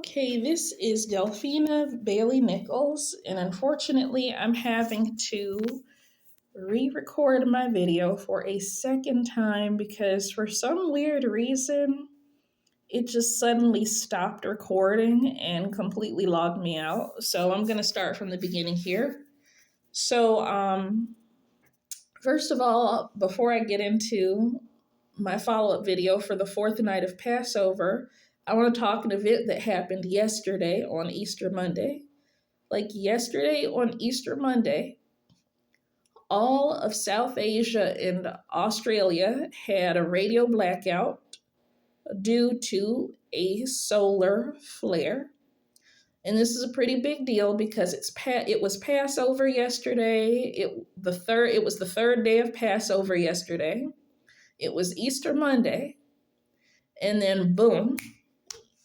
Okay, this is Delphina Bailey Nichols, and unfortunately, I'm having to re record my video for a second time because for some weird reason, it just suddenly stopped recording and completely logged me out. So I'm going to start from the beginning here. So, first of all, before I get into my follow up video for the fourth night of Passover, I want to talk an event that happened yesterday on Easter Monday. Like yesterday on Easter Monday, all of South Asia and Australia had a radio blackout due to a solar flare. And this is a pretty big deal because it was Passover yesterday. It was the third day of Passover yesterday. It was Easter Monday, and then boom,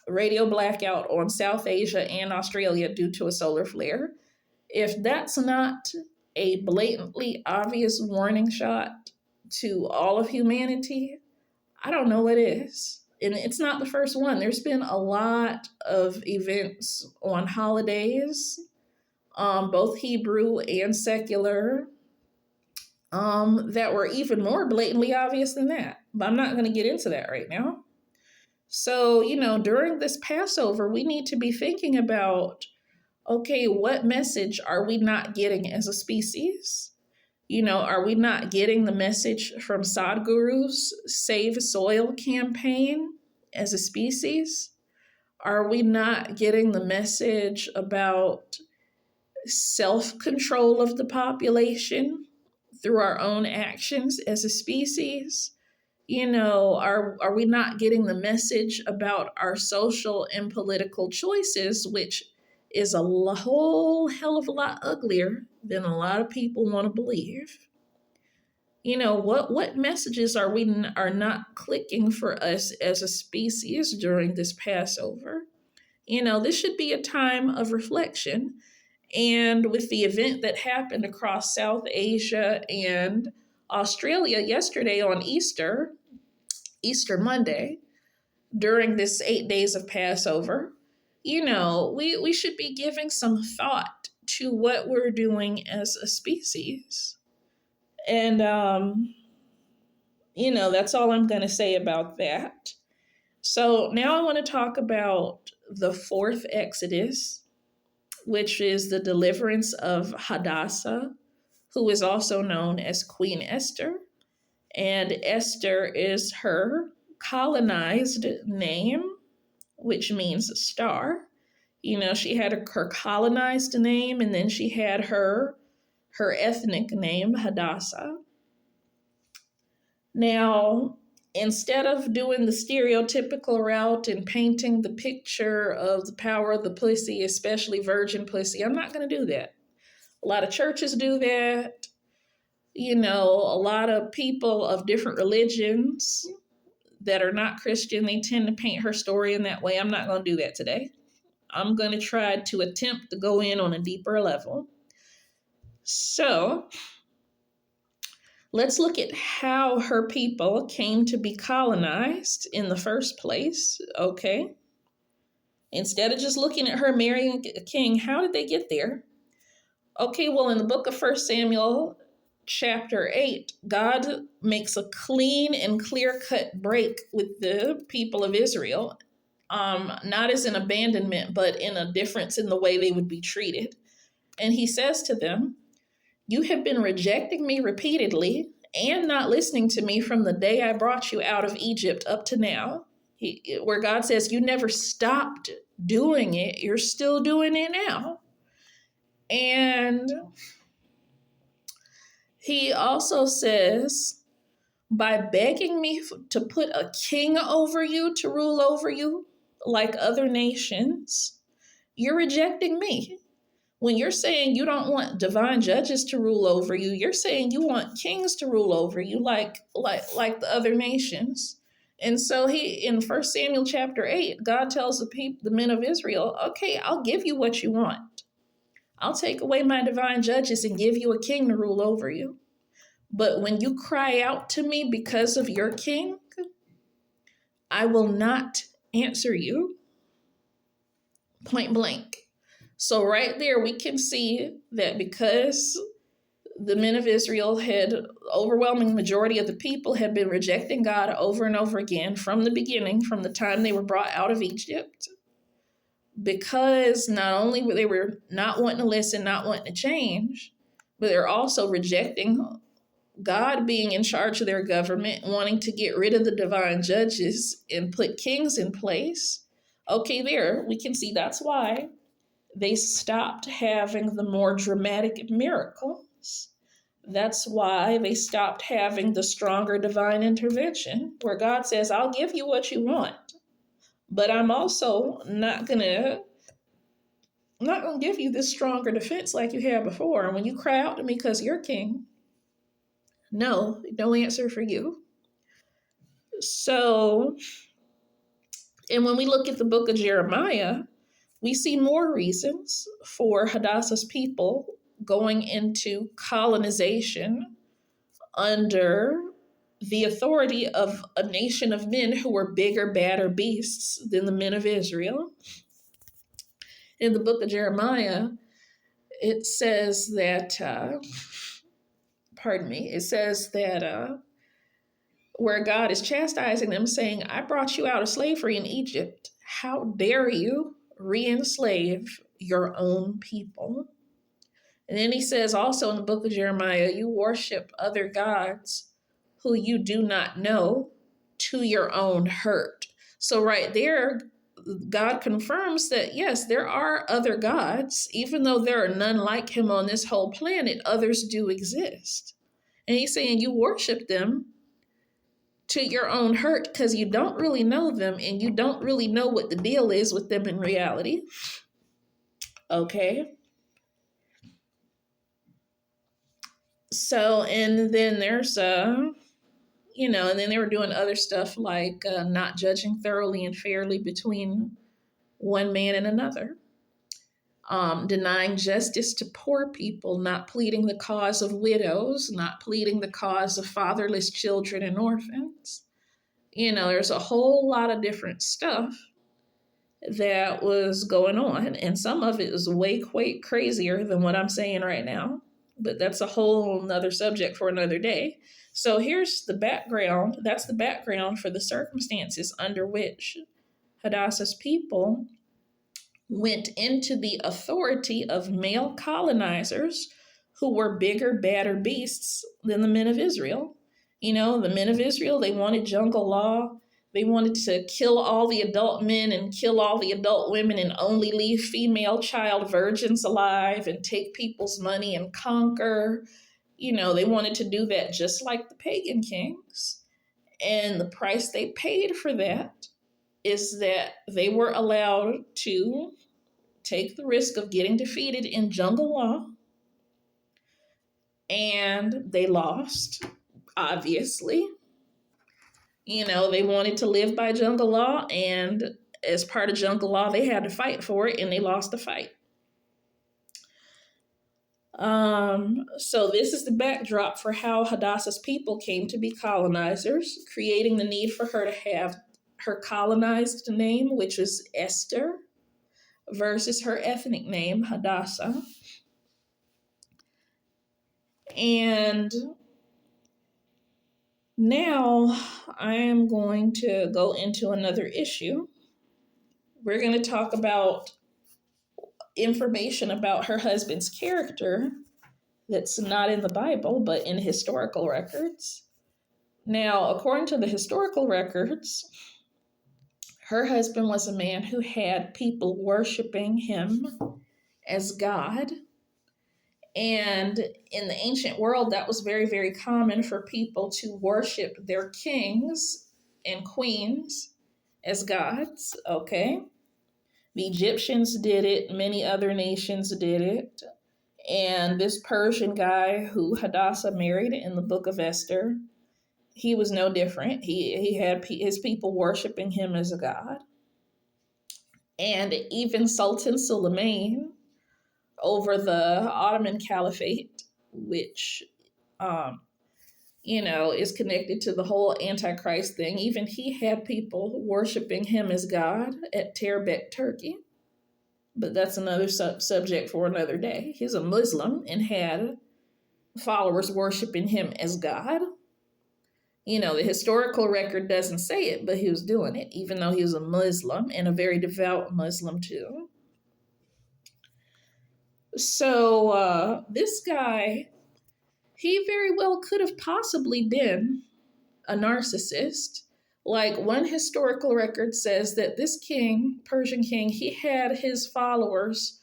radio blackout on South Asia and Australia due to a solar flare. If that's not a blatantly obvious warning shot to all of humanity, I don't know what is. And it's not the first one. There's been a lot of events on holidays, both Hebrew and secular, that were even more blatantly obvious than that. But I'm not going to get into that right now. So, during this Passover, we need to be thinking about, okay, what message are we not getting as a species? Are we not getting the message from Sadhguru's Save Soil campaign as a species? Are we not getting the message about self-control of the population through our own actions as a species? Are we not getting the message about our social and political choices, which is a whole hell of a lot uglier than a lot of people want to believe? What messages are not clicking for us as a species during this Passover? This should be a time of reflection. And with the event that happened across South Asia and Australia yesterday on Easter Monday, during this 8 days of Passover, we should be giving some thought to what we're doing as a species. And, that's all I'm going to say about that. So now I want to talk about the fourth Exodus, which is the deliverance of Hadassah, who is also known as Queen Esther. And Esther is her colonized name, which means star. She had her colonized name, and then she had her ethnic name, Hadassah. Now, instead of doing the stereotypical route and painting the picture of the power of the pussy, especially virgin pussy, I'm not going to do that. A lot of churches do that. A lot of people of different religions that are not Christian, they tend to paint her story in that way. I'm not going to do that today. I'm going to try to attempt to go in on a deeper level. So let's look at how her people came to be colonized in the first place, okay? Instead of just looking at her marrying a king, how did they get there? Okay, well, in the book of 1 Samuel, chapter 8, God makes a clean and clear-cut break with the people of Israel, not as an abandonment, but in a difference in the way they would be treated. And he says to them, "You have been rejecting me repeatedly and not listening to me from the day I brought you out of Egypt up to now." Where God says, you never stopped doing it, you're still doing it now. And he also says, by begging me to put a king over you to rule over you like other nations, you're rejecting me. When you're saying you don't want divine judges to rule over you, you're saying you want kings to rule over you like the other nations. And so in 1 Samuel chapter 8, God tells the men of Israel, okay, I'll give you what you want. I'll take away my divine judges and give you a king to rule over you. But when you cry out to me because of your king, I will not answer you. point blank. So right there, we can see that because the men of Israel had, overwhelming majority of the people had been rejecting God over and over again from the beginning, from the time they were brought out of Egypt, because not only were they not wanting to listen, not wanting to change, but they're also rejecting God being in charge of their government, wanting to get rid of the divine judges and put kings in place. Okay, there, we can see that's why they stopped having the more dramatic miracles. That's why they stopped having the stronger divine intervention, where God says, I'll give you what you want, but I'm also not gonna give you this stronger defense like you had before. And when you cry out to me because you're king, no answer for you. So, and when we look at the book of Jeremiah, we see more reasons for Hadassah's people going into colonization under the authority of a nation of men who were bigger, badder beasts than the men of Israel. In the book of Jeremiah, it says that, where God is chastising them, saying, I brought you out of slavery in Egypt. How dare you re-enslave your own people? And then he says also in the book of Jeremiah, you worship other gods who you do not know, to your own hurt. So right there, God confirms that, yes, there are other gods. Even though there are none like him on this whole planet, others do exist. And he's saying you worship them to your own hurt because you don't really know them and you don't really know what the deal is with them in reality. Okay. So, and then there's, and then they were doing other stuff like not judging thoroughly and fairly between one man and another. Denying justice to poor people, not pleading the cause of widows, not pleading the cause of fatherless children and orphans. There's a whole lot of different stuff that was going on, and some of it is way quite crazier than what I'm saying right now, but that's a whole nother subject for another day. So here's the background. That's the background for the circumstances under which Hadassah's people went into the authority of male colonizers who were bigger, badder beasts than the men of Israel. The men of Israel, they wanted jungle law. They wanted to kill all the adult men and kill all the adult women and only leave female child virgins alive and take people's money and conquer. They wanted to do that just like the pagan kings. And the price they paid for that is that they were allowed to take the risk of getting defeated in jungle law. And they lost, obviously. They wanted to live by jungle law, and as part of jungle law, they had to fight for it, and they lost the fight. So this is the backdrop for how Hadassah's people came to be colonizers, creating the need for her to have her colonized name, which is Esther, versus her ethnic name, Hadassah. And now I am going to go into another issue. We're going to talk about information about her husband's character that's not in the Bible, but in historical records. Now, according to the historical records, her husband was a man who had people worshiping him as God. And in the ancient world, that was very, very common for people to worship their kings and queens as gods, okay? The Egyptians did it. Many other nations did it. And this Persian guy who Hadassah married in the book of Esther, he was no different. He had his people worshiping him as a god. And even Sultan Suleiman over the Ottoman Caliphate, which, is connected to the whole Antichrist thing. Even he had people worshiping him as God at Terbek, Turkey. but that's another subject for another day. He's a Muslim and had followers worshiping him as God. You know, the historical record doesn't say it, but he was doing it, even though he was a Muslim and a very devout Muslim too. So this guy, he very well could have possibly been a narcissist. Like one historical record says that this king, Persian king, he had his followers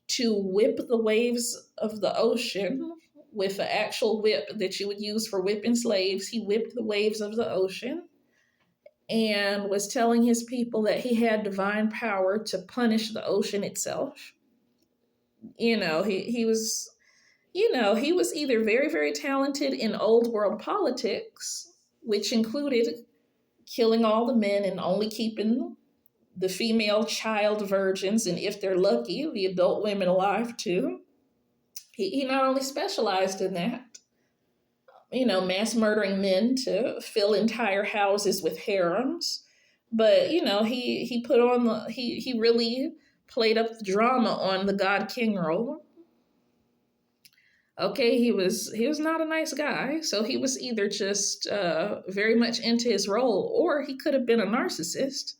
to whip the waves of the ocean with an actual whip that you would use for whipping slaves. He whipped the waves of the ocean and was telling his people that he had divine power to punish the ocean itself. You know, he was, he was either very, very talented in old world politics, which included killing all the men and only keeping the female child virgins, and if they're lucky, the adult women alive too. He not only specialized in that, mass murdering men to fill entire houses with harems, but he put on he really played up the drama on the God King role. Okay, he was not a nice guy, so he was either just very much into his role, or he could have been a narcissist.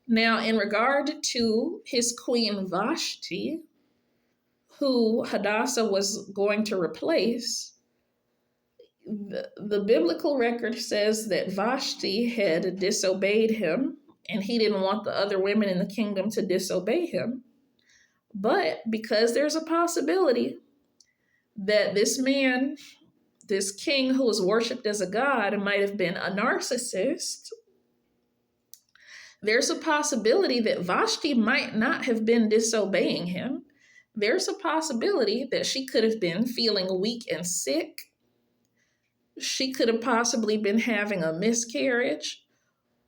Now, in regard to his queen Vashti, who Hadassah was going to replace, the biblical record says that Vashti had disobeyed him, and he didn't want the other women in the kingdom to disobey him. But because there's a possibility that this man, this king who was worshipped as a god, might have been a narcissist, there's a possibility that Vashti might not have been disobeying him. There's a possibility that she could have been feeling weak and sick. She could have possibly been having a miscarriage.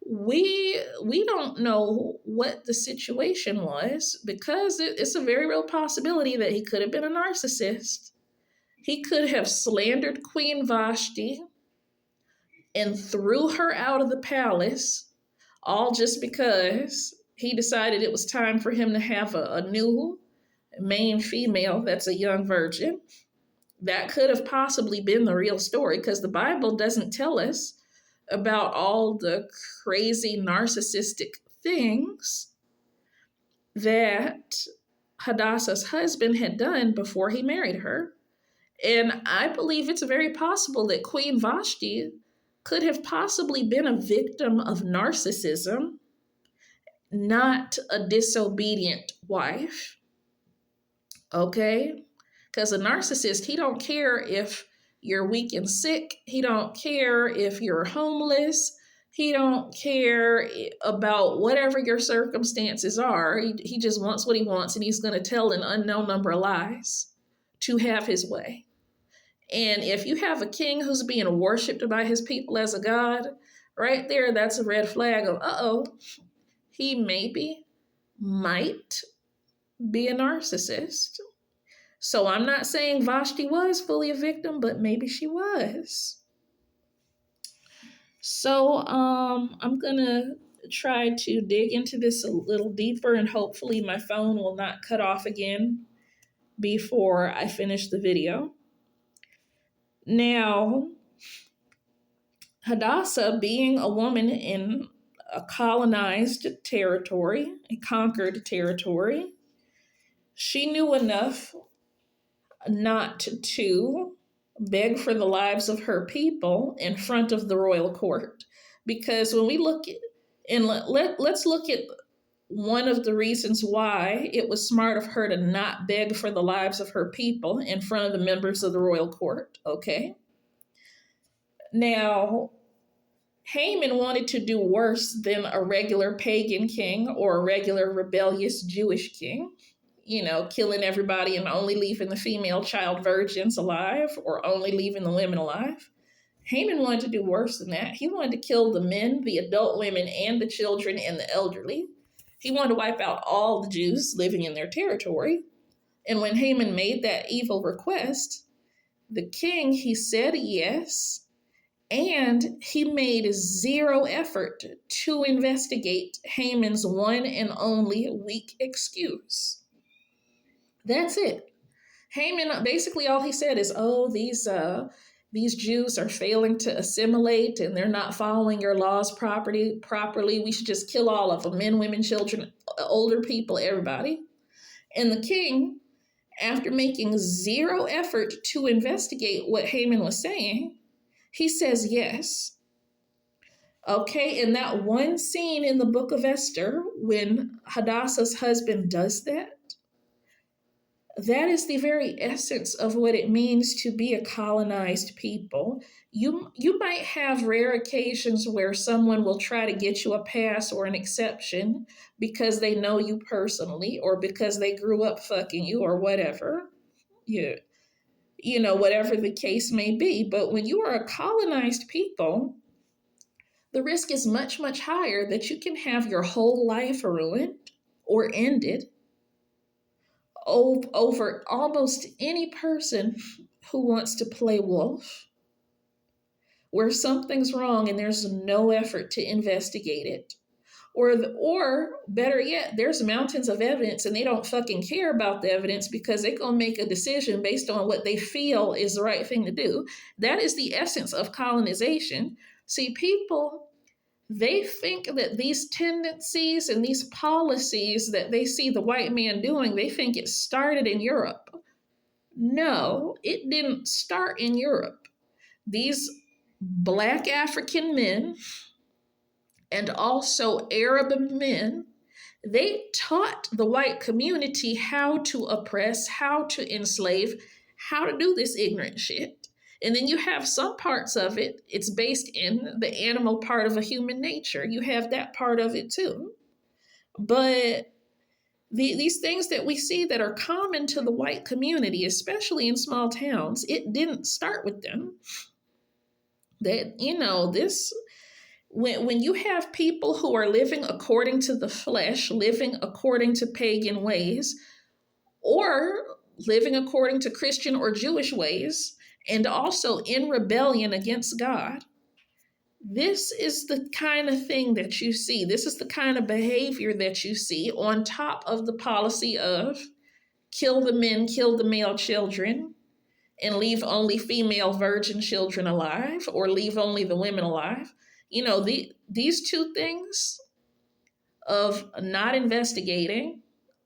We don't know what the situation was, because it's a very real possibility that he could have been a narcissist. He could have slandered Queen Vashti and threw her out of the palace, all just because he decided it was time for him to have a new main female that's a young virgin. That could have possibly been the real story, because the Bible doesn't tell us about all the crazy narcissistic things that Hadassah's husband had done before he married her. And I believe it's very possible that Queen Vashti could have possibly been a victim of narcissism, not a disobedient wife. Okay? Because a narcissist, he don't care if you're weak and sick. He don't care if you're homeless. He don't care about whatever your circumstances are. He just wants what he wants, and he's going to tell an unknown number of lies to have his way. And if you have a king who's being worshipped by his people as a god, right there, that's a red flag of, he might be a narcissist. So I'm not saying Vashti was fully a victim, but maybe she was. So I'm going to try to dig into this a little deeper, and hopefully my phone will not cut off again before I finish the video. Now, Hadassah, being a woman in a colonized territory, a conquered territory, she knew enough not to beg for the lives of her people in front of the royal court. Because when we look at, and let's look at one of the reasons why it was smart of her to not beg for the lives of her people in front of the members of the royal court, okay? Now, Haman wanted to do worse than a regular pagan king or a regular rebellious Jewish king, killing everybody and only leaving the female child virgins alive, or only leaving the women alive. Haman wanted to do worse than that. He wanted to kill the men, the adult women, and the children and the elderly. He wanted to wipe out all the Jews living in their territory. And when Haman made that evil request, the king, he said yes, and he made zero effort to investigate Haman's one and only weak excuse. That's it. Haman, basically all he said is, oh, these Jews are failing to assimilate and they're not following your laws properly. We should just kill all of them, men, women, children, older people, everybody. And the king, after making zero effort to investigate what Haman was saying, he says yes. Okay, in that one scene in the book of Esther, when Hadassah's husband does that, that is the very essence of what it means to be a colonized people. You might have rare occasions where someone will try to get you a pass or an exception because they know you personally or because they grew up fucking you or whatever. You, whatever the case may be. But when you are a colonized people, the risk is much, much higher that you can have your whole life ruined or ended over almost any person who wants to play wolf, where something's wrong and there's no effort to investigate it. Or better yet, there's mountains of evidence and they don't fucking care about the evidence because they're going to make a decision based on what they feel is the right thing to do. That is the essence of colonization. See, people, they think that these tendencies and these policies that they see the white man doing, they think it started in Europe. No, it didn't start in Europe. These Black African men and also Arab men, they taught the white community how to oppress, how to enslave, how to do this ignorant shit. And then you have some parts of it, it's based in the animal part of a human nature. You have that part of it too. But these things that we see that are common to the white community, especially in small towns, it didn't start with them. That, this, when you have people who are living according to the flesh, living according to pagan ways, or living according to Christian or Jewish ways, and also in rebellion against God, this is the kind of thing that you see. This is the kind of behavior that you see on top of the policy of kill the men, kill the male children, and leave only female virgin children alive, or leave only the women alive. These two things of not investigating,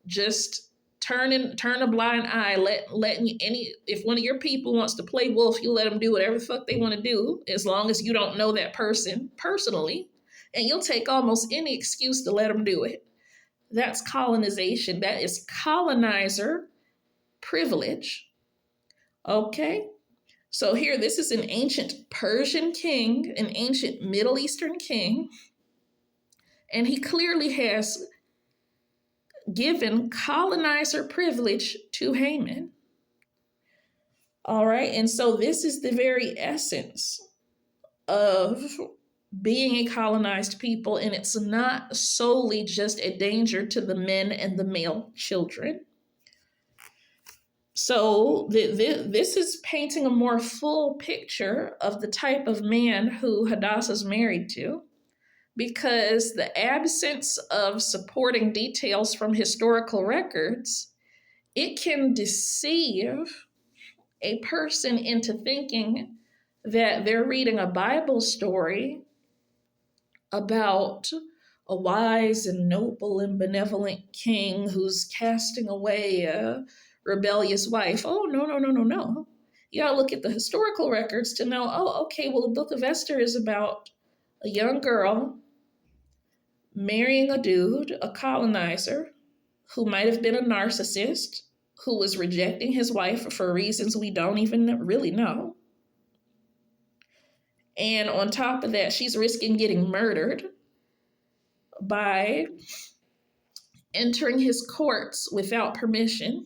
just turn a blind eye, letting if one of your people wants to play wolf, you let them do whatever the fuck they want to do, as long as you don't know that person personally, and you'll take almost any excuse to let them do it. That's colonization. That is colonizer privilege. Okay? So here, this is an ancient Persian king, an ancient Middle Eastern king, and he clearly has given colonizer privilege to Haman. All right, and so this is the very essence of being a colonized people, and it's not solely just a danger to the men and the male children. So this is painting a more full picture of the type of man who Hadassah's married to, because the absence of supporting details from historical records, it can deceive a person into thinking that they're reading a Bible story about a wise and noble and benevolent king who's casting away a rebellious wife. Oh, no. You gotta look at the historical records to know, okay, well, the book of Esther is about a young girl marrying a dude, a colonizer, who might have been a narcissist, who was rejecting his wife for reasons we don't even really know. And on top of that, she's risking getting murdered by entering his courts without permission.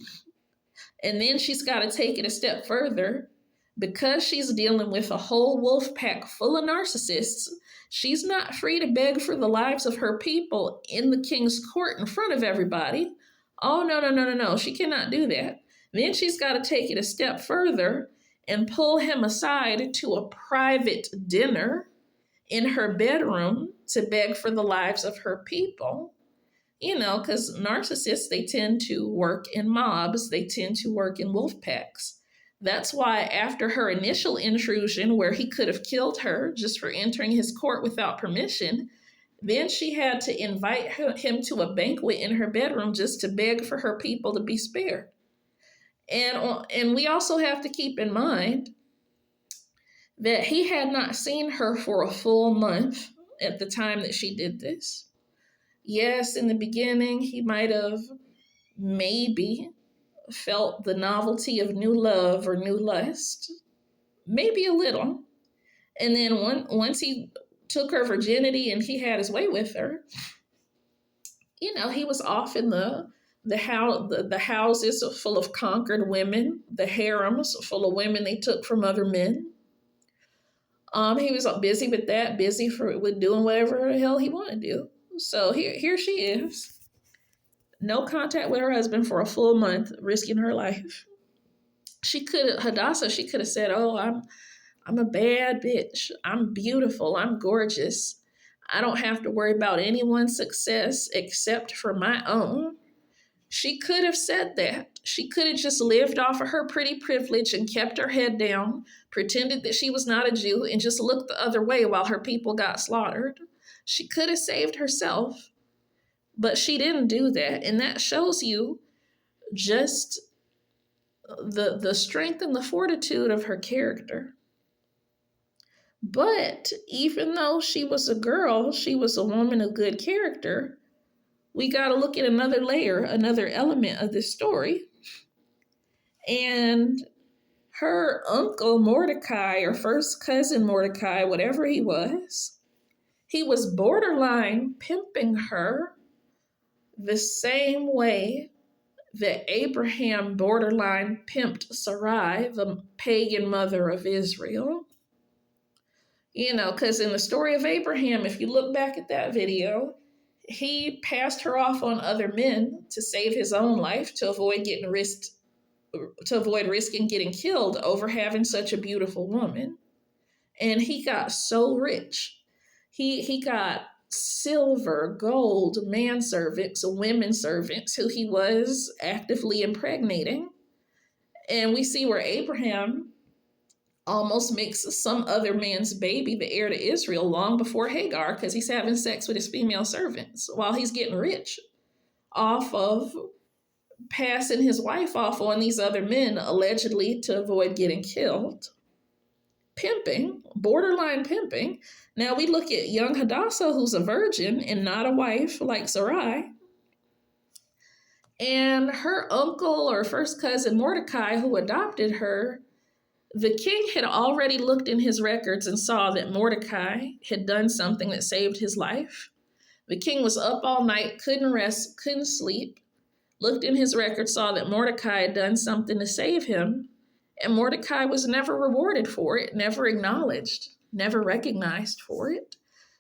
And then she's got to take it a step further. Because she's dealing with a whole wolf pack full of narcissists, she's not free to beg for the lives of her people in the king's court in front of everybody. Oh, no. She cannot do that. Then she's got to take it a step further and pull him aside to a private dinner in her bedroom to beg for the lives of her people. Because narcissists, they tend to work in mobs, they tend to work in wolf packs. That's why after her initial intrusion, where he could have killed her just for entering his court without permission, then she had to invite him to a banquet in her bedroom just to beg for her people to be spared. And we also have to keep in mind that he had not seen her for a full month at the time that she did this. Yes, in the beginning, he might have maybe felt the novelty of new love or new lust, maybe a little. And then once he took her virginity and he had his way with her, he was off in the houses full of conquered women, the harems full of women they took from other men. He was busy with that, busy with doing whatever the hell he wanted to do. So here she is, no contact with her husband for a full month, risking her life. Hadassah, she could have said, "Oh, I'm a bad bitch. I'm beautiful. I'm gorgeous. I don't have to worry about anyone's success except for my own." She could have said that. She could have just lived off of her pretty privilege and kept her head down, pretended that she was not a Jew, and just looked the other way while her people got slaughtered. She could have saved herself, but she didn't do that. And that shows you just the strength and the fortitude of her character. But even though she was a girl, she was a woman of good character. We got to look at another layer, another element of this story. And her uncle Mordecai, or first cousin Mordecai, whatever he was borderline pimping her the same way that Abraham borderline pimped Sarai, the pagan mother of Israel. Because in the story of Abraham, if you look back at that video, he passed her off on other men to save his own life, to avoid risking getting killed over having such a beautiful woman. And he got so rich. He got silver, gold, manservants, women servants who he was actively impregnating. And we see where Abraham almost makes some other man's baby the heir to Israel long before Hagar, because he's having sex with his female servants while he's getting rich off of passing his wife off on these other men, allegedly to avoid getting killed. Pimping, borderline pimping. Now we look at young Hadassah, who's a virgin and not a wife like Sarai. And her uncle or first cousin Mordecai, who adopted her, the king had already looked in his records and saw that Mordecai had done something that saved his life. The king was up all night, couldn't rest, couldn't sleep, looked in his records, saw that Mordecai had done something to save him, and Mordecai was never rewarded for it, never acknowledged, never recognized for it.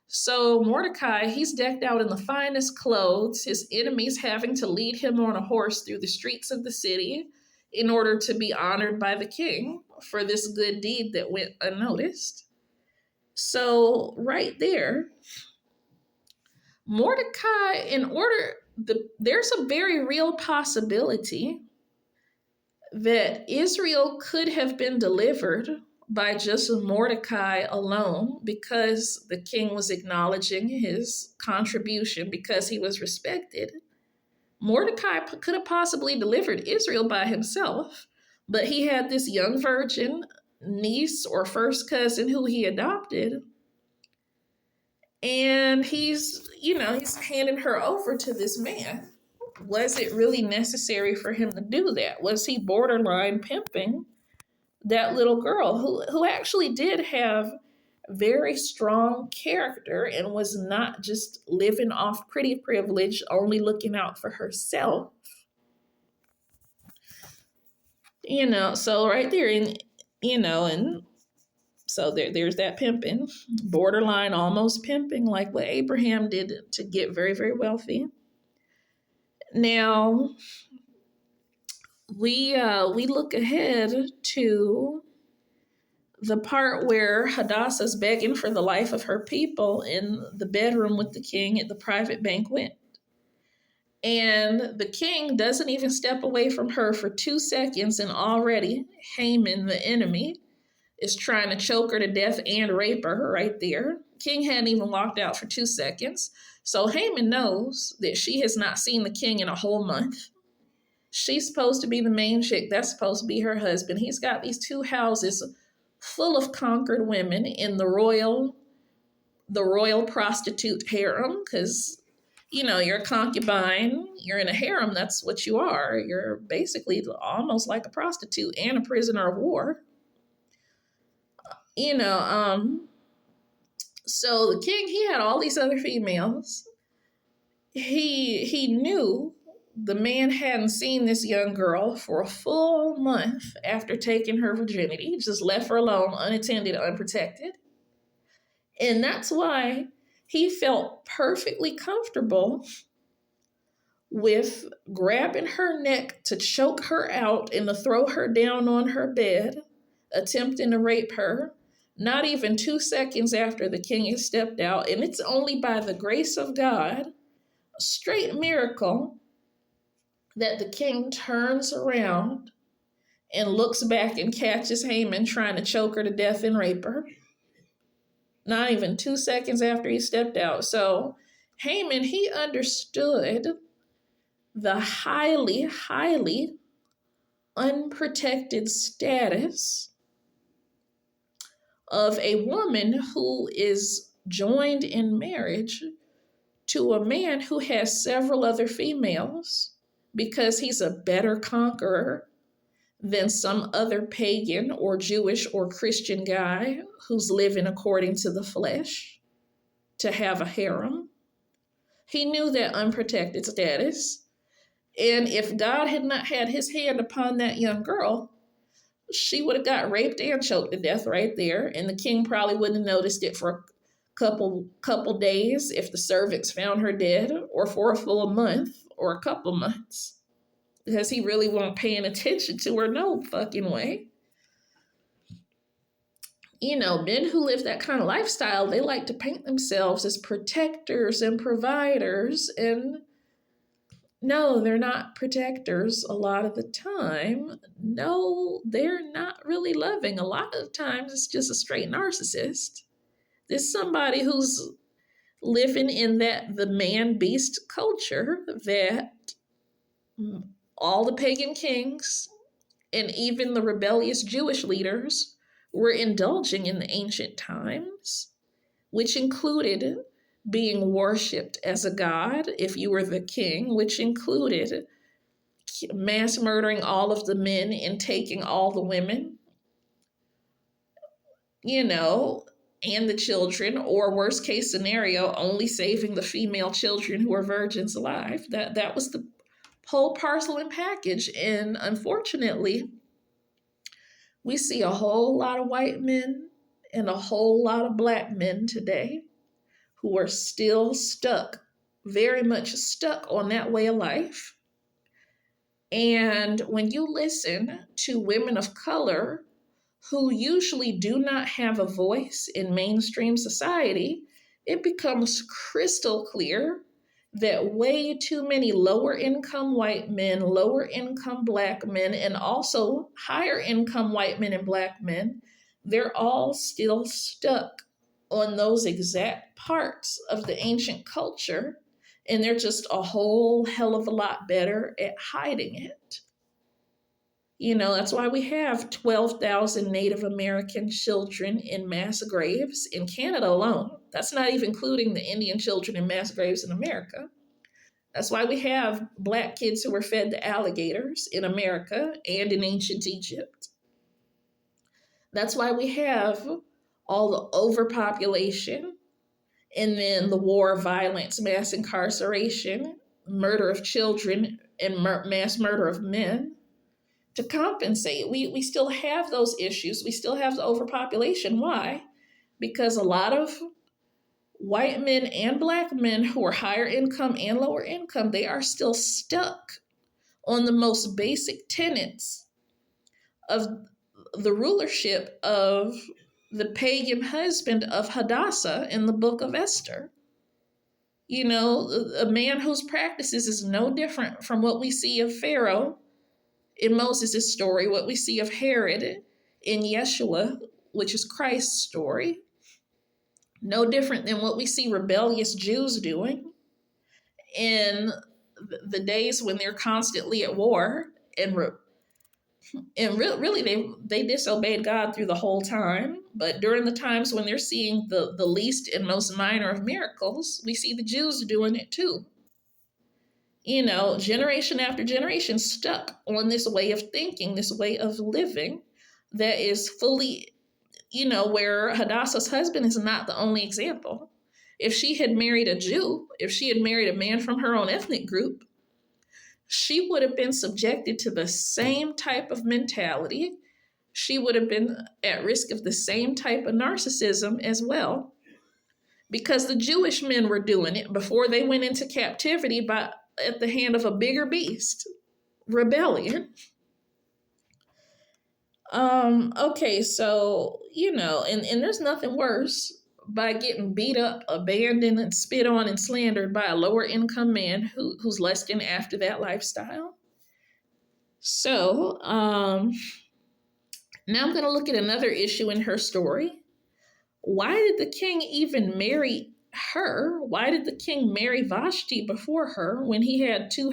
So Mordecai, he's decked out in the finest clothes, his enemies having to lead him on a horse through the streets of the city in order to be honored by the king for this good deed that went unnoticed. So right there, Mordecai, there's a very real possibility that Israel could have been delivered by just Mordecai alone, because the king was acknowledging his contribution, because he was respected. Mordecai could have possibly delivered Israel by himself, but he had this young virgin niece or first cousin who he adopted, and he's handing her over to this man. Was it really necessary for him to do that? Was he borderline pimping that little girl who actually did have very strong character and was not just living off pretty privilege, only looking out for herself? So right there, and so there's that pimping, borderline almost pimping, like what Abraham did to get very, very wealthy. Now, we look ahead to the part where Hadassah's begging for the life of her people in the bedroom with the king at the private banquet. And the king doesn't even step away from her for 2 seconds, and already Haman, the enemy, is trying to choke her to death and rape her right there. King hadn't even walked out for 2 seconds. So Haman knows that she has not seen the king in a whole month. She's supposed to be the main chick. That's supposed to be her husband. He's got these two houses full of conquered women in the royal prostitute harem, because you're a concubine, you're in a harem, that's what you are. You're basically almost like a prostitute and a prisoner of war. you know um so the king, he had all these other females. He knew the man hadn't seen this young girl for a full month after taking her virginity, just left her alone, unattended, unprotected. And that's why he felt perfectly comfortable with grabbing her neck to choke her out and to throw her down on her bed, attempting to rape her, not even 2 seconds after the king has stepped out. And it's only by the grace of God, a straight miracle, that the king turns around and looks back and catches Haman trying to choke her to death and rape her. Not even 2 seconds after he stepped out. So Haman, he understood the highly, highly unprotected status of a woman who is joined in marriage to a man who has several other females, because he's a better conqueror than some other pagan or Jewish or Christian guy who's living according to the flesh to have a harem. He knew that unprotected status. And if God had not had his hand upon that young girl, she would have got raped and choked to death right there. And the king probably wouldn't have noticed it for a couple days if the servants found her dead, or for a full month or a couple months, because he really wasn't paying attention to her no fucking way. Men who live that kind of lifestyle, they like to paint themselves as protectors and providers, and no, they're not protectors a lot of the time. No, they're not really loving. A lot of the times it's just a straight narcissist. There's somebody who's living in the man-beast culture that all the pagan kings and even the rebellious Jewish leaders were indulging in the ancient times, which included being worshipped as a god if you were the king, which included mass murdering all of the men and taking all the women, and the children, or worst case scenario, only saving the female children who are virgins alive. That was the whole parcel and package. And unfortunately, we see a whole lot of white men and a whole lot of black men today who are still stuck, very much stuck on that way of life. And when you listen to women of color who usually do not have a voice in mainstream society, it becomes crystal clear that way too many lower income white men, lower income black men, and also higher income white men and black men, they're all still stuck on those exact parts of the ancient culture, and they're just a whole hell of a lot better at hiding it. That's why we have 12,000 Native American children in mass graves in Canada alone. That's not even including the Indian children in mass graves in America. That's why we have black kids who were fed to alligators in America and in ancient Egypt. That's why we have all the overpopulation, and then the war, violence, mass incarceration, murder of children, and mass murder of men. To compensate, we still have those issues. We still have the overpopulation. Why? Because a lot of white men and black men who are higher income and lower income, they are still stuck on the most basic tenets of the rulership of the pagan husband of Hadassah in the book of Esther. You know, a man whose practices is no different from what we see of Pharaoh in Moses' story, what we see of Herod in Yeshua, which is Christ's story, no different than what we see rebellious Jews doing in the days when they're constantly at war and really they disobeyed God through the whole time. But during the times when they're seeing the least and most minor of miracles, we see the Jews doing it too. You know, generation after generation stuck on this way of thinking, this way of living that is fully, you know, where Hadassah's husband is not the only example. If she had married a Jew, if she had married a man from her own ethnic group, she would have been subjected to the same type of mentality. She would have been at risk of the same type of narcissism as well, because the Jewish men were doing it before they went into captivity at the hand of a bigger beast, rebellion. Okay, so, you know, and there's nothing worse by getting beat up, abandoned, and spit on and slandered by a lower income man who's lusting after that lifestyle. So, now I'm going to look at another issue in her story. Why did the king even marry her? Why did the king marry Vashti before her when he had two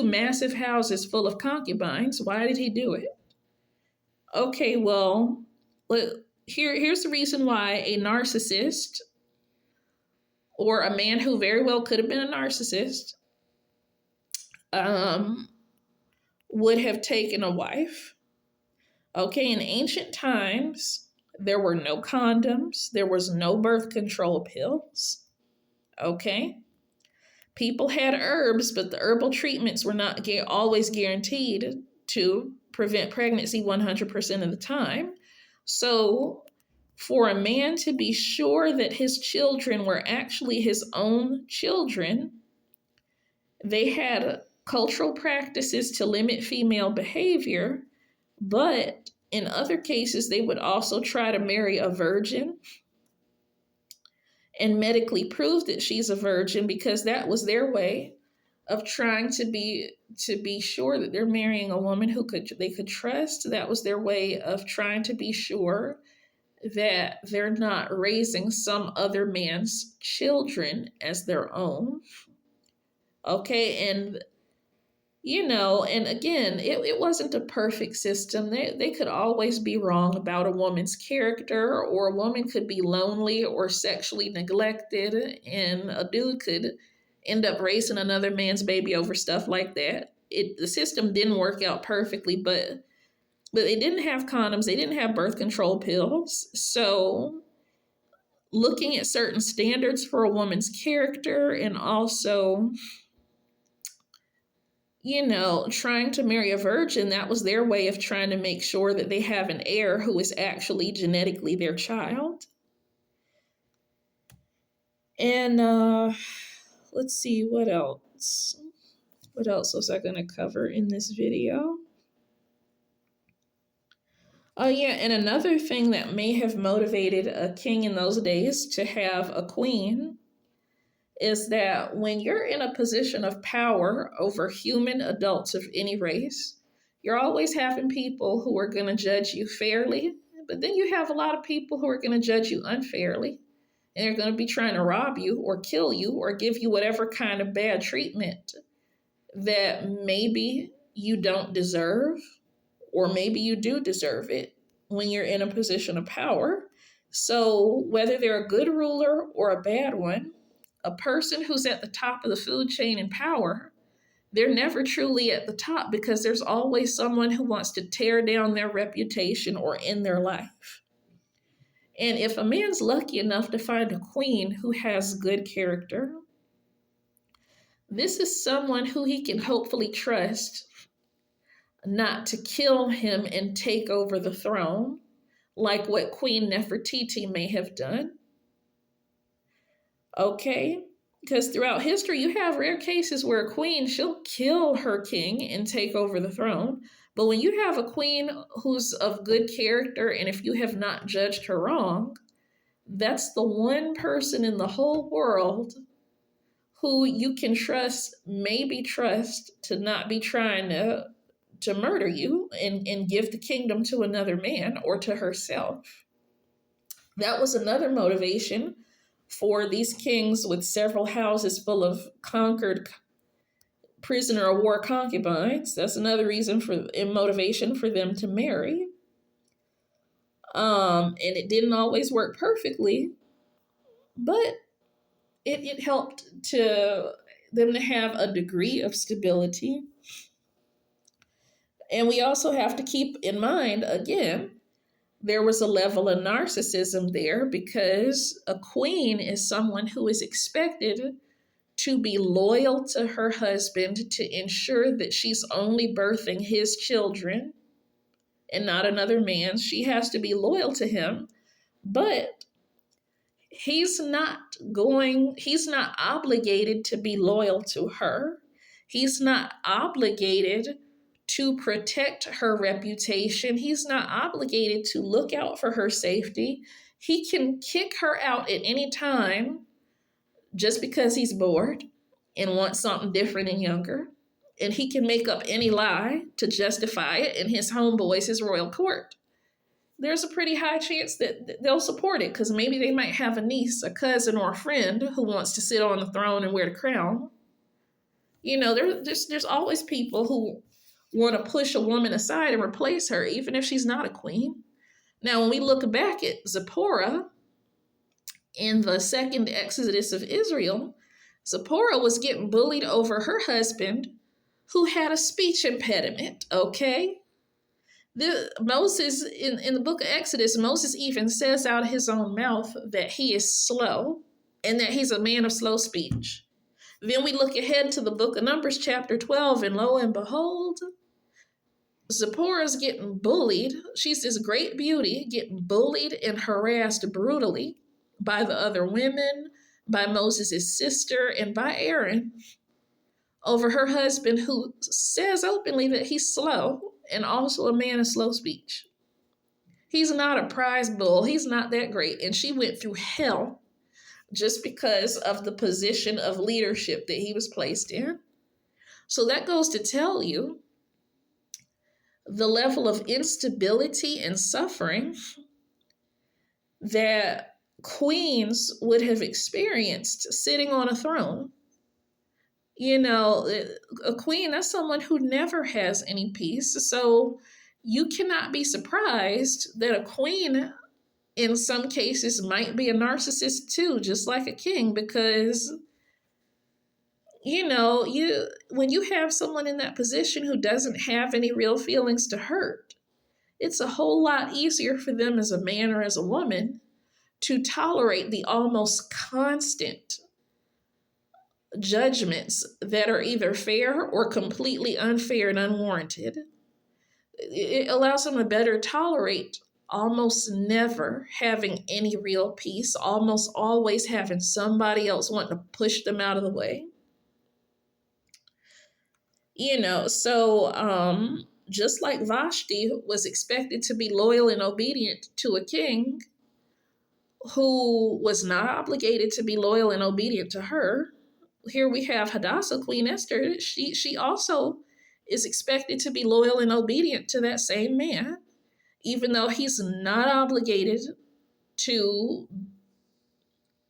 massive houses full of concubines? Why did he do it? Okay, well, here's the reason why a narcissist, or a man who very well could have been a narcissist, would have taken a wife. Okay, in ancient times, there were no condoms, there was no birth control pills. Okay, people had herbs, but the herbal treatments were not always guaranteed to prevent pregnancy 100% of the time. So, for a man to be sure that his children were actually his own children, they had cultural practices to limit female behavior, but in other cases, they would also try to marry a virgin and medically prove that she's a virgin, because that was their way of trying to be sure that they're marrying a woman they could trust. That was their way of trying to be sure that they're not raising some other man's children as their own. Okay, and you know, and again, it wasn't a perfect system. They could always be wrong about a woman's character, or a woman could be lonely or sexually neglected, and a dude could end up raising another man's baby over stuff like that. The system didn't work out perfectly, but they didn't have condoms, they didn't have birth control pills. So looking at certain standards for a woman's character, and also, you know, trying to marry a virgin, that was their way of trying to make sure that they have an heir who is actually genetically their child. And let's see, what else? What else was I going to cover in this video? Oh, yeah, and another thing that may have motivated a king in those days to have a queen is that when you're in a position of power over human adults of any race, you're always having people who are going to judge you fairly, but then you have a lot of people who are going to judge you unfairly, and they're going to be trying to rob you or kill you or give you whatever kind of bad treatment that maybe you don't deserve, or maybe you do deserve it when you're in a position of power. So whether they're a good ruler or a bad one, a person who's at the top of the food chain in power, they're never truly at the top, because there's always someone who wants to tear down their reputation or end their life. And if a man's lucky enough to find a queen who has good character, this is someone who he can hopefully trust not to kill him and take over the throne, like what Queen Nefertiti may have done. Okay? Because throughout history, you have rare cases where a queen, she'll kill her king and take over the throne. But when you have a queen who's of good character, and if you have not judged her wrong, That's the one person in the whole world who you can trust, maybe trust to not be trying to murder you and give the kingdom to another man or to herself. That was another motivation for these kings with several houses full of conquered prisoner of war concubines. That's another reason for and motivation for them to marry. And it didn't always work perfectly, but it helped to them to have a degree of stability. And we also have to keep in mind, again, there was a level of narcissism there because a queen is someone who is expected to be loyal to her husband to ensure that she's only birthing his children and not another man's. She has to be loyal to him, but he's not obligated to be loyal to her. He's not obligated to protect her reputation. He's not obligated to look out for her safety. He can kick her out at any time just because he's bored and wants something different and younger. And he can make up any lie to justify it in his homeboys, his royal court. There's a pretty high chance that they'll support it because maybe they might have a niece, a cousin, or a friend who wants to sit on the throne and wear the crown. You know, there's always people who want to push a woman aside and replace her, even if she's not a queen. Now, when we look back at Zipporah in the second Exodus of Israel, Zipporah was getting bullied over her husband who had a speech impediment, okay? Moses, in the book of Exodus, Moses even says out of his own mouth that he is slow and that he's a man of slow speech. Then we look ahead to the book of Numbers, chapter 12, and lo and behold, Zipporah's getting bullied. She's this great beauty, getting bullied and harassed brutally by the other women, by Moses' sister, and by Aaron over her husband, who says openly that he's slow and also a man of slow speech. He's not a prize bull. He's not that great. And she went through hell just because of the position of leadership that he was placed in. So that goes to tell you the level of instability and suffering that queens would have experienced sitting on a throne. You know, a queen, that's someone who never has any peace. So you cannot be surprised that a queen in some cases might be a narcissist too, just like a king, because when you have someone in that position who doesn't have any real feelings to hurt, it's a whole lot easier for them as a man or as a woman to tolerate the almost constant judgments that are either fair or completely unfair and unwarranted. It allows them to better tolerate almost never having any real peace, almost always having somebody else wanting to push them out of the way. So just like Vashti was expected to be loyal and obedient to a king who was not obligated to be loyal and obedient to her, here we have Hadassah, Queen Esther. She also is expected to be loyal and obedient to that same man, even though he's not obligated to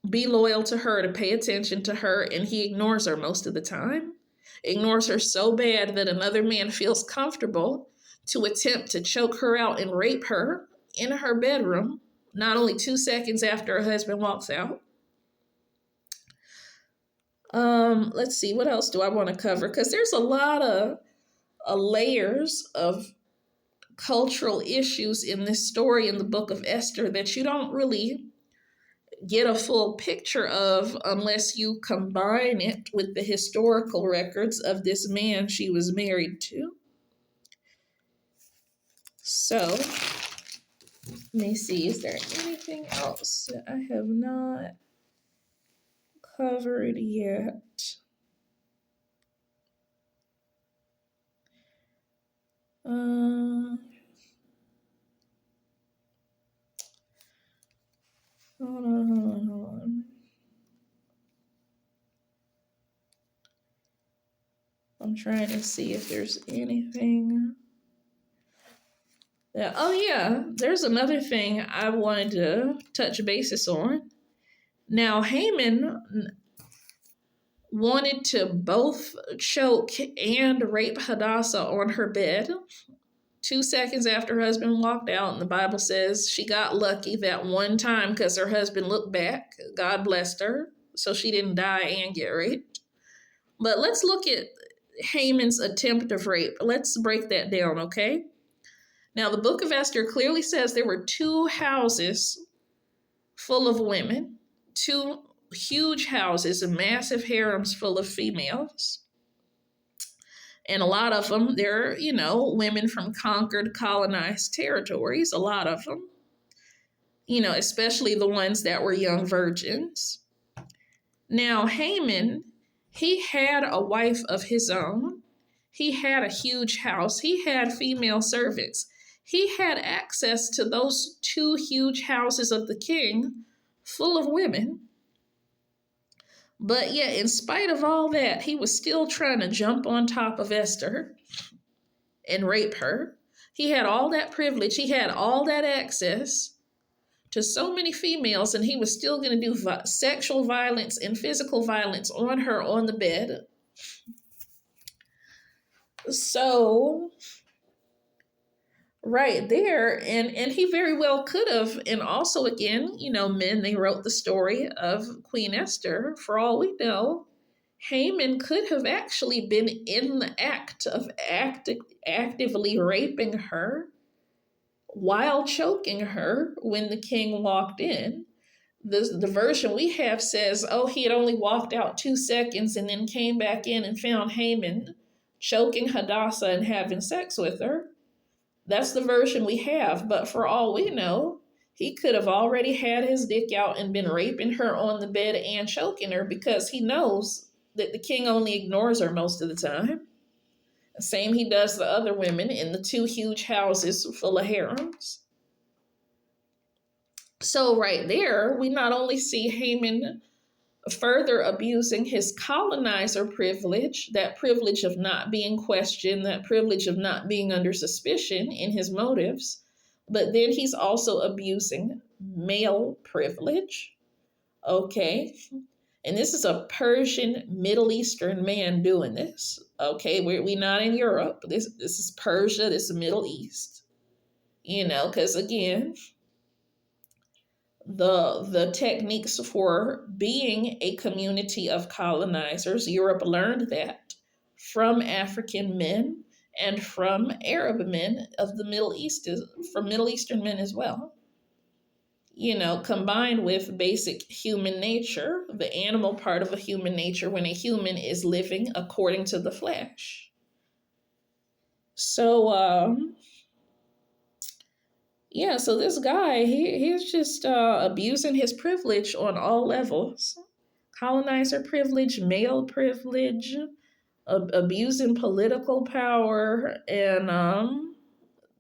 be loyal to her, to pay attention to her, and he ignores her most of the time. Ignores her so bad that another man feels comfortable to attempt to choke her out and rape her in her bedroom, not only 2 seconds after her husband walks out. Let's see, what else do I want to cover? Because there's a lot of layers of cultural issues in this story in the book of Esther that you don't really get a full picture of unless you combine it with the historical records of this man she was married to. So, let me see, is there anything else that I have not covered yet? Hold on. I'm trying to see if there's anything. Yeah. Oh, yeah. There's another thing I wanted to touch basis on. Now, Haman wanted to both choke and rape Hadassah on her bed. 2 seconds after her husband walked out, and the Bible says she got lucky that one time because her husband looked back. God blessed her, so she didn't die and get raped. But let's look at Haman's attempt of rape. Let's break that down, okay? Now, the book of Esther clearly says there were 2 houses full of women, 2 huge houses and massive harems full of females. And a lot of them, they're, women from conquered, colonized territories, a lot of them, especially the ones that were young virgins. Now, Haman, he had a wife of his own. He had a huge house. He had female servants. He had access to those 2 huge houses of the king full of women. But yet, in spite of all that, he was still trying to jump on top of Esther and rape her. He had all that privilege. He had all that access to so many females, and he was still going to do sexual violence and physical violence on her on the bed. So, right there, and he very well could have. And also, again, men, they wrote the story of Queen Esther. For all we know, Haman could have actually been in the act of actively raping her while choking her when the king walked in. The version we have says, he had only walked out 2 seconds and then came back in and found Haman choking Hadassah and having sex with her. That's the version we have. But for all we know, he could have already had his dick out and been raping her on the bed and choking her, because he knows that the king only ignores her most of the time. Same he does the other women in the 2 huge houses full of harems. So right there, we not only see Haman further abusing his colonizer privilege, that privilege of not being questioned, that privilege of not being under suspicion in his motives, but then he's also abusing male privilege. Okay. And this is a Persian Middle Eastern man doing this. Okay, we're not in Europe. This is Persia, this is Middle East. Because again, the techniques for being a community of colonizers, Europe learned that from African men and from Arab men of the Middle East, from Middle Eastern men as well. Combined with basic human nature, the animal part of a human nature when a human is living according to the flesh. So, so this guy, he's just abusing his privilege on all levels. Colonizer privilege, male privilege, abusing political power, and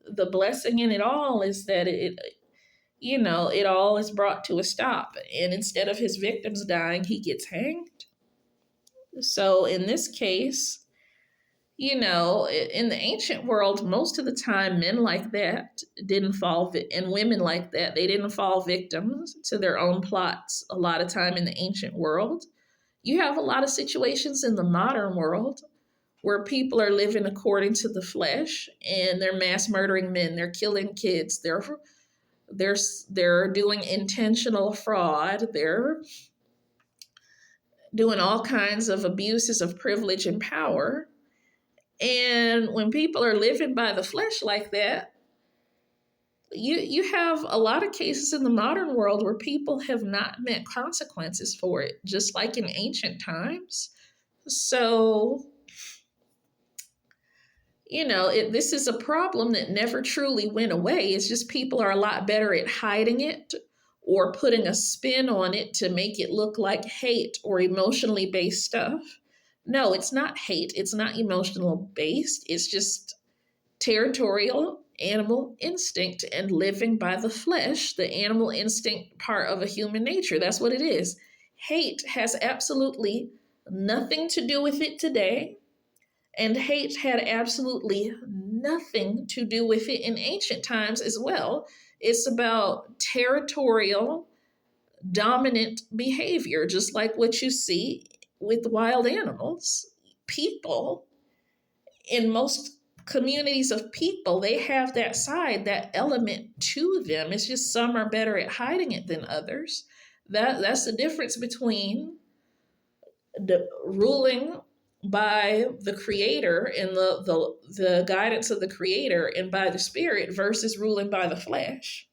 the blessing in it all is that it all is brought to a stop. And instead of his victims dying, he gets hanged. So in this case, in the ancient world, most of the time, men like that didn't fall, and women like that, they didn't fall victims to their own plots a lot of time in the ancient world. You have a lot of situations in the modern world where people are living according to the flesh, and they're mass murdering men, they're killing kids, they're doing intentional fraud. They're doing all kinds of abuses of privilege and power. And when people are living by the flesh like that, you have a lot of cases in the modern world where people have not met consequences for it, just like in ancient times. So, this is a problem that never truly went away. It's just people are a lot better at hiding it or putting a spin on it to make it look like hate or emotionally based stuff. No, it's not hate. It's not emotional based. It's just territorial animal instinct and living by the flesh, the animal instinct part of a human nature. That's what it is. Hate has absolutely nothing to do with it today, and hate had absolutely nothing to do with it in ancient times as well. It's about territorial, dominant behavior, just like what you see with wild animals. People, in most communities of people, they have that side, that element to them. It's just some are better at hiding it than others. That's the difference between the ruling by the creator and the guidance of the creator and by the spirit versus ruling by the flesh.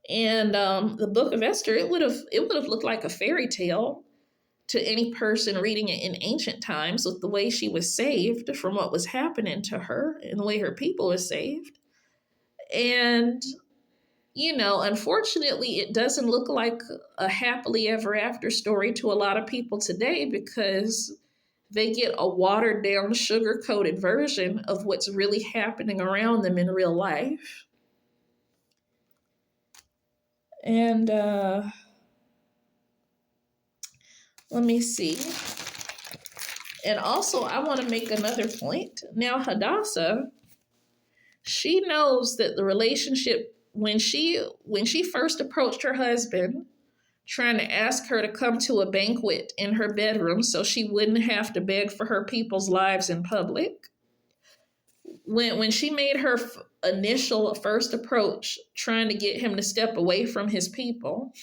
And the book of Esther, it would have looked like a fairy tale to any person reading it in ancient times, with the way she was saved from what was happening to her and the way her people were saved. And, unfortunately, it doesn't look like a happily ever after story to a lot of people today, because they get a watered down, sugar coated version of what's really happening around them in real life. And let me see. And also, I want to make another point. Now, Hadassah, she knows that the relationship, when she first approached her husband, trying to ask her to come to a banquet in her bedroom so she wouldn't have to beg for her people's lives in public, when she made her initial first approach, trying to get him to step away from his people,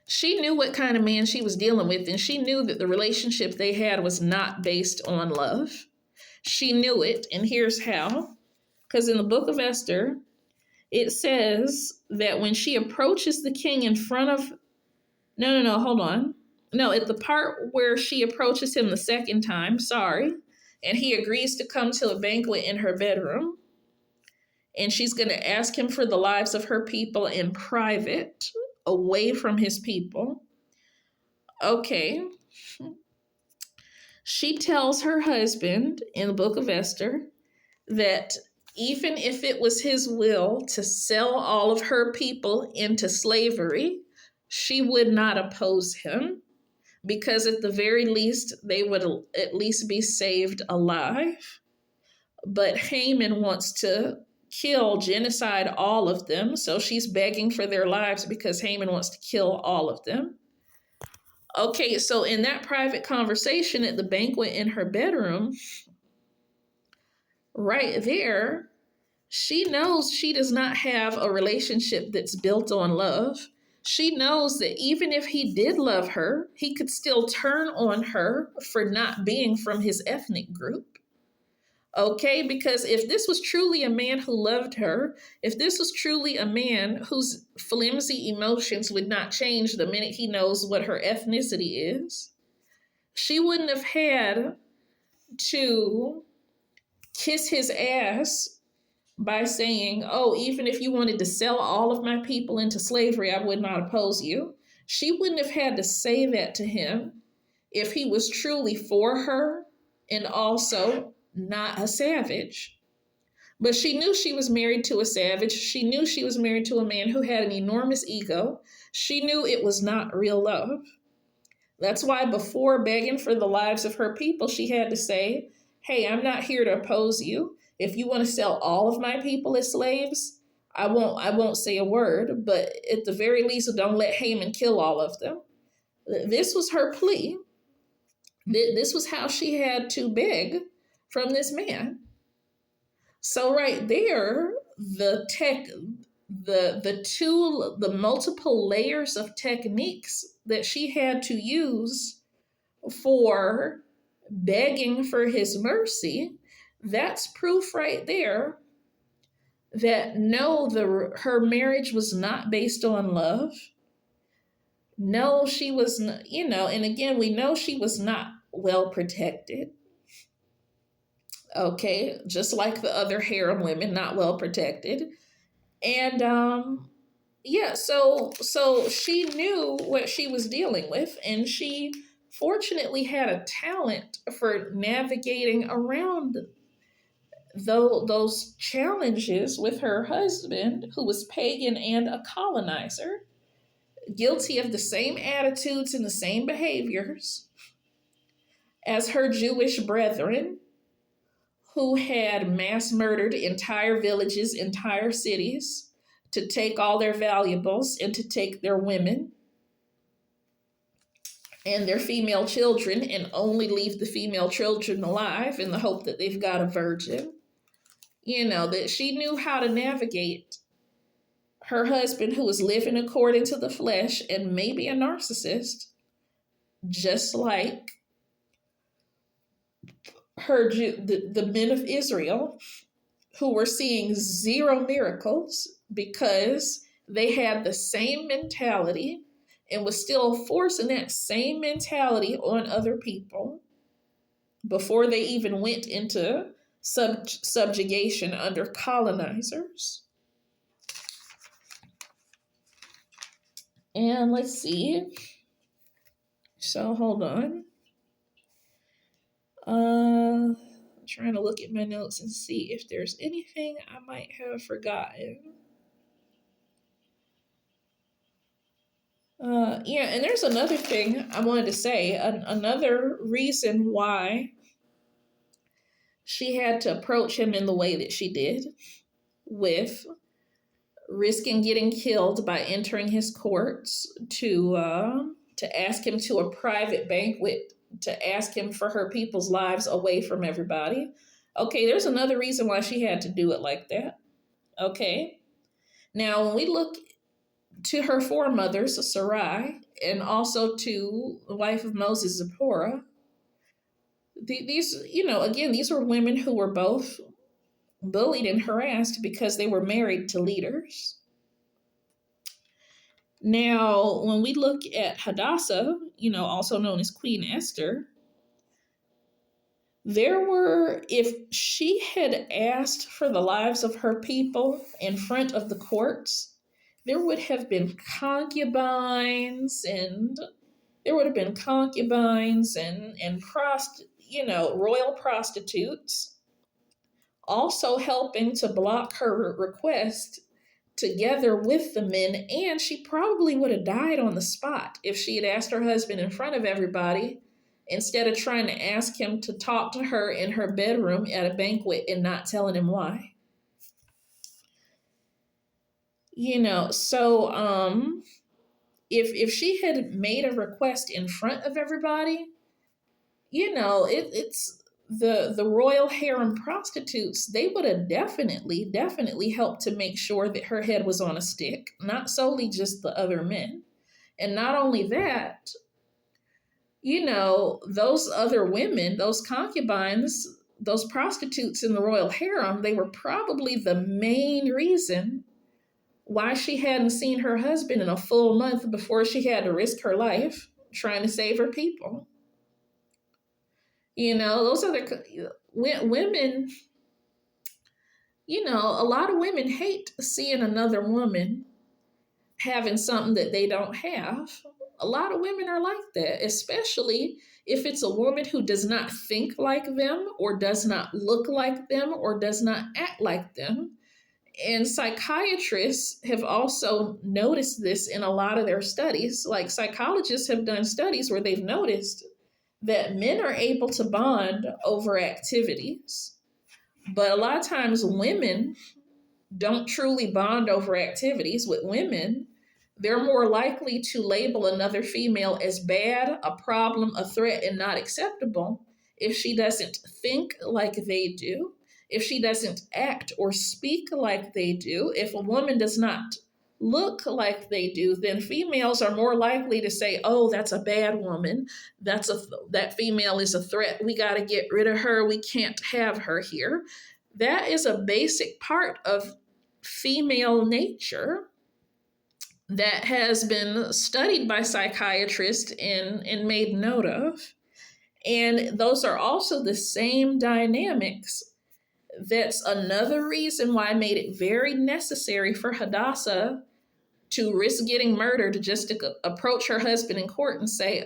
she knew what kind of man she was dealing with, and she knew that the relationship they had was not based on love. She knew it, and here's how. Because in the book of Esther, it says that when she approaches the king in front of... No, hold on. No, at the part where she approaches him the second time, and he agrees to come to a banquet in her bedroom, and she's going to ask him for the lives of her people in private, away from his people. Okay. She tells her husband in the book of Esther that even if it was his will to sell all of her people into slavery, she would not oppose him, because at the very least, they would at least be saved alive. But Haman wants to genocide all of them. So she's begging for their lives because Haman wants to kill all of them. Okay, so in that private conversation at the banquet in her bedroom, right there, she knows she does not have a relationship that's built on love. She knows that even if he did love her, he could still turn on her for not being from his ethnic group. Okay, because if this was truly a man who loved her, if this was truly a man whose flimsy emotions would not change the minute he knows what her ethnicity is, she wouldn't have had to kiss his ass by saying, oh, even if you wanted to sell all of my people into slavery, I would not oppose you. She wouldn't have had to say that to him if he was truly for her and also not a savage. But she knew she was married to a savage. She knew she was married to a man who had an enormous ego. She knew it was not real love. That's why before begging for the lives of her people, she had to say, hey, I'm not here to oppose you. If you want to sell all of my people as slaves, I won't say a word, but at the very least, don't let Haman kill all of them. This was her plea. This was how she had to beg from this man. So right there, the multiple layers of techniques that she had to use for begging for his mercy, that's proof right there that no, her marriage was not based on love. No, she was, and again, we know she was not well protected. Okay, just like the other harem women, not well protected. And so she knew what she was dealing with, and she fortunately had a talent for navigating around though those challenges with her husband, who was pagan and a colonizer, guilty of the same attitudes and the same behaviors as her Jewish brethren, who had mass murdered entire villages, entire cities, to take all their valuables and to take their women and their female children and only leave the female children alive in the hope that they've got a virgin. That she knew how to navigate her husband, who was living according to the flesh and maybe a narcissist, just like the men of Israel, who were seeing zero miracles because they had the same mentality and was still forcing that same mentality on other people before they even went into subjugation under colonizers. And let's see. So hold on. I'm trying to look at my notes and see if there's anything I might have forgotten. And there's another thing I wanted to say. Another reason why she had to approach him in the way that she did, with risking getting killed by entering his courts to ask him to a private banquet, to ask him for her people's lives away from everybody. Okay, there's another reason why she had to do it like that. Okay. Now, when we look to her foremothers, Sarai, and also to the wife of Moses, Zipporah, these, again, these were women who were both bullied and harassed because they were married to leaders. Now, when we look at Hadassah, also known as Queen Esther, if she had asked for the lives of her people in front of the courts, there would have been concubines and royal prostitutes also helping to block her request together with the men, and she probably would have died on the spot if she had asked her husband in front of everybody instead of trying to ask him to talk to her in her bedroom at a banquet and not telling him why. So if she had made a request in front of everybody, it's the royal harem prostitutes, they would have definitely helped to make sure that her head was on a stick, not solely just the other men. And not only that, those other women, those concubines, those prostitutes in the royal harem, they were probably the main reason why she hadn't seen her husband in a full month before she had to risk her life trying to save her people. Those other women, a lot of women hate seeing another woman having something that they don't have. A lot of women are like that, especially if it's a woman who does not think like them or does not look like them or does not act like them. And psychiatrists have also noticed this in a lot of their studies. Like, psychologists have done studies where they've noticed that men are able to bond over activities, but a lot of times women don't truly bond over activities. With women, they're more likely to label another female as bad, a problem, a threat, and not acceptable if she doesn't think like they do, if she doesn't act or speak like they do. If a woman does not look like they do, then females are more likely to say, oh, that's a bad woman. That female is a threat. We got to get rid of her. We can't have her here. That is a basic part of female nature that has been studied by psychiatrists and made note of. And those are also the same dynamics. That's another reason why I made it very necessary for Hadassah to risk getting murdered just to approach her husband in court and say,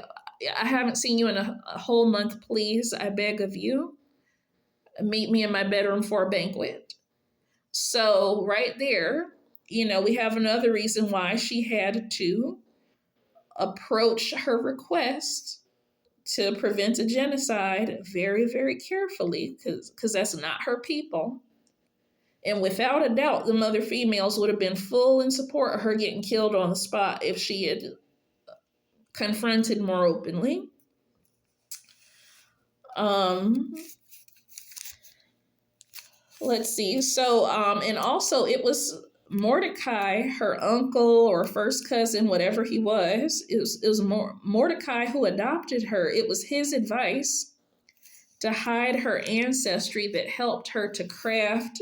I haven't seen you in a whole month, please, I beg of you. meet me in my bedroom for a banquet. So, right there, we have another reason why she had to approach her request to prevent a genocide very, very carefully, because that's not her people. And without a doubt, the mother females would have been full in support of her getting killed on the spot if she had confronted more openly. Let's see. So, and also it was Mordecai, her uncle or first cousin, whatever he was. It was Mordecai who adopted her. It was his advice to hide her ancestry that helped her to craft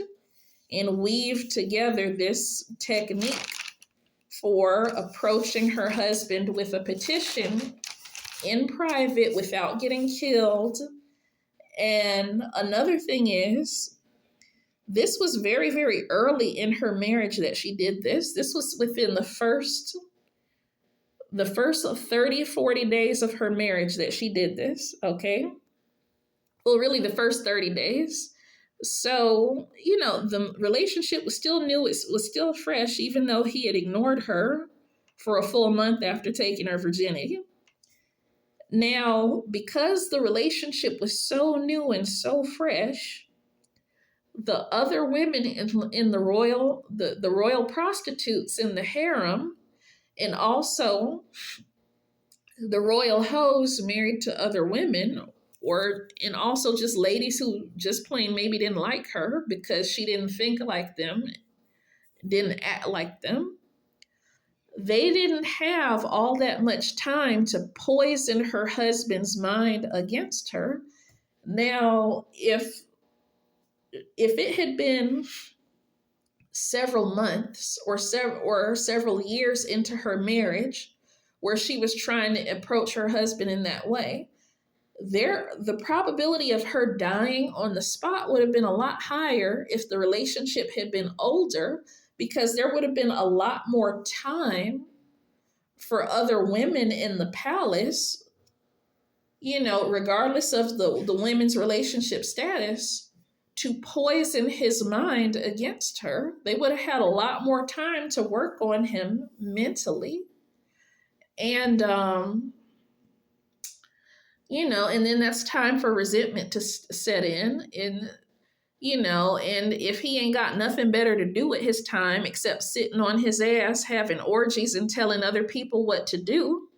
and weave together this technique for approaching her husband with a petition in private without getting killed. And another thing is, this was very, very early in her marriage that she did this. This was within the first 30, 40 days of her marriage that she did this, okay? Well, really the first 30 days. So, the relationship was still new. It was still fresh, even though he had ignored her for a full month after taking her virginity. Now, because the relationship was so new and so fresh, the other women in the royal prostitutes in the harem, and also the royal hoes married to other women, and also just ladies who just plain maybe didn't like her because she didn't think like them, didn't act like them. They didn't have all that much time to poison her husband's mind against her. Now, if it had been several months or several years into her marriage where she was trying to approach her husband in that way, the probability of her dying on the spot would have been a lot higher if the relationship had been older, because there would have been a lot more time for other women in the palace, regardless of the women's relationship status, to poison his mind against her. They would have had a lot more time to work on him mentally. And, and then that's time for resentment to set in. And if he ain't got nothing better to do with his time except sitting on his ass, having orgies and telling other people what to do,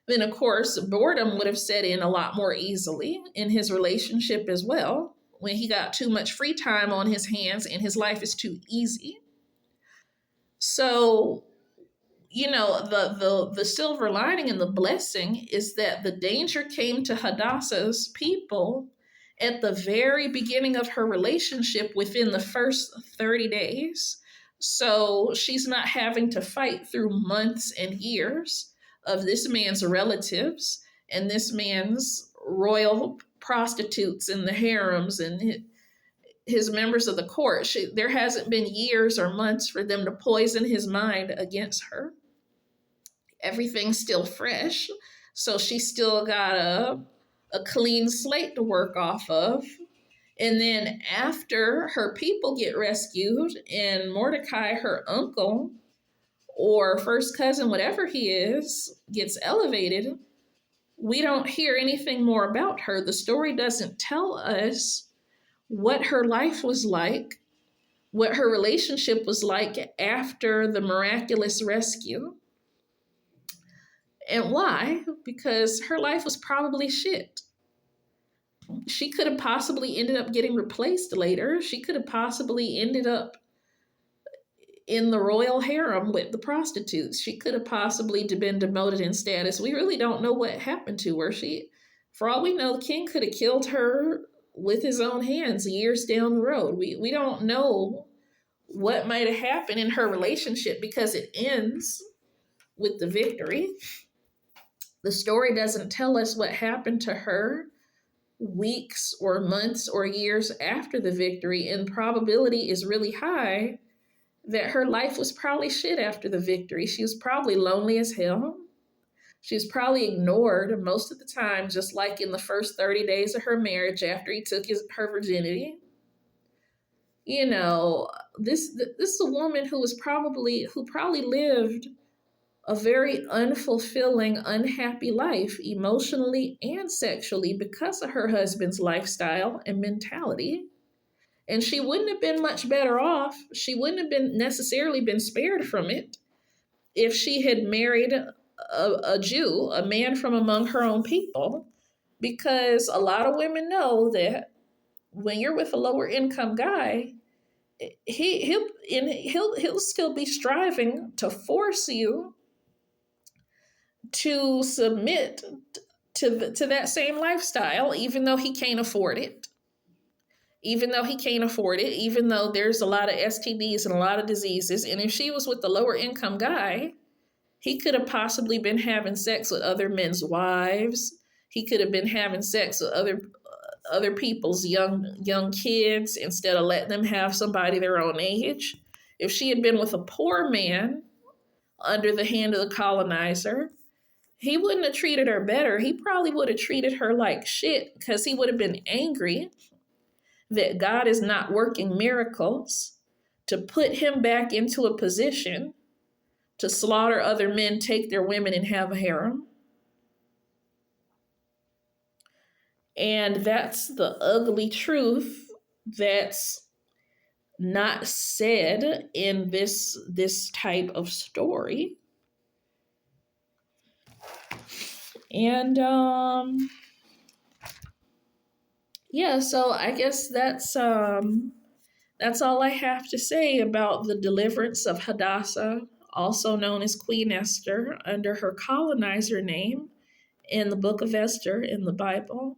then of course boredom would have set in a lot more easily in his relationship as well, when he got too much free time on his hands and his life is too easy. So, the silver lining and the blessing is that the danger came to Hadassah's people at the very beginning of her relationship within the first 30 days. So she's not having to fight through months and years of this man's relatives and this man's royal prostitutes in the harems and his members of the court. There hasn't been years or months for them to poison his mind against her. Everything's still fresh. So she's still got a clean slate to work off of. And then after her people get rescued and Mordecai, her uncle or first cousin, whatever he is, gets elevated, we don't hear anything more about her. The story doesn't tell us what her life was like, what her relationship was like after the miraculous rescue. And why? Because her life was probably shit. She could have possibly ended up getting replaced later. She could have possibly ended up in the royal harem with the prostitutes. She could have possibly been demoted in status. We really don't know what happened to her. For all we know, the king could have killed her with his own hands years down the road. We don't know what might have happened in her relationship because it ends with the victory. The story doesn't tell us what happened to her weeks or months or years after the victory, and probability is really high that her life was probably shit after the victory. She was probably lonely as hell. She's probably ignored most of the time, just like in the first 30 days of her marriage after he took her virginity. You know, this is a woman who probably lived a very unfulfilling, unhappy life emotionally and sexually because of her husband's lifestyle and mentality. And she wouldn't have been much better off. She wouldn't have been necessarily been spared from it if she had married a Jew, a man from among her own people, because a lot of women know that when you're with a lower income guy, he'll still be striving to force you to submit to that same lifestyle, even though he can't afford it. Even though he can't afford it, even though there's a lot of STDs and a lot of diseases. And if she was with the lower income guy, he could have possibly been having sex with other men's wives. He could have been having sex with other people's young kids instead of letting them have somebody their own age. If she had been with a poor man under the hand of the colonizer, he wouldn't have treated her better. He probably would have treated her like shit because he would have been angry that God is not working miracles to put him back into a position to slaughter other men, take their women, and have a harem. And that's the ugly truth that's not said in this type of story. And yeah, so I guess that's all I have to say about the deliverance of Hadassah, also known as Queen Esther, under her colonizer name in the book of Esther in the Bible.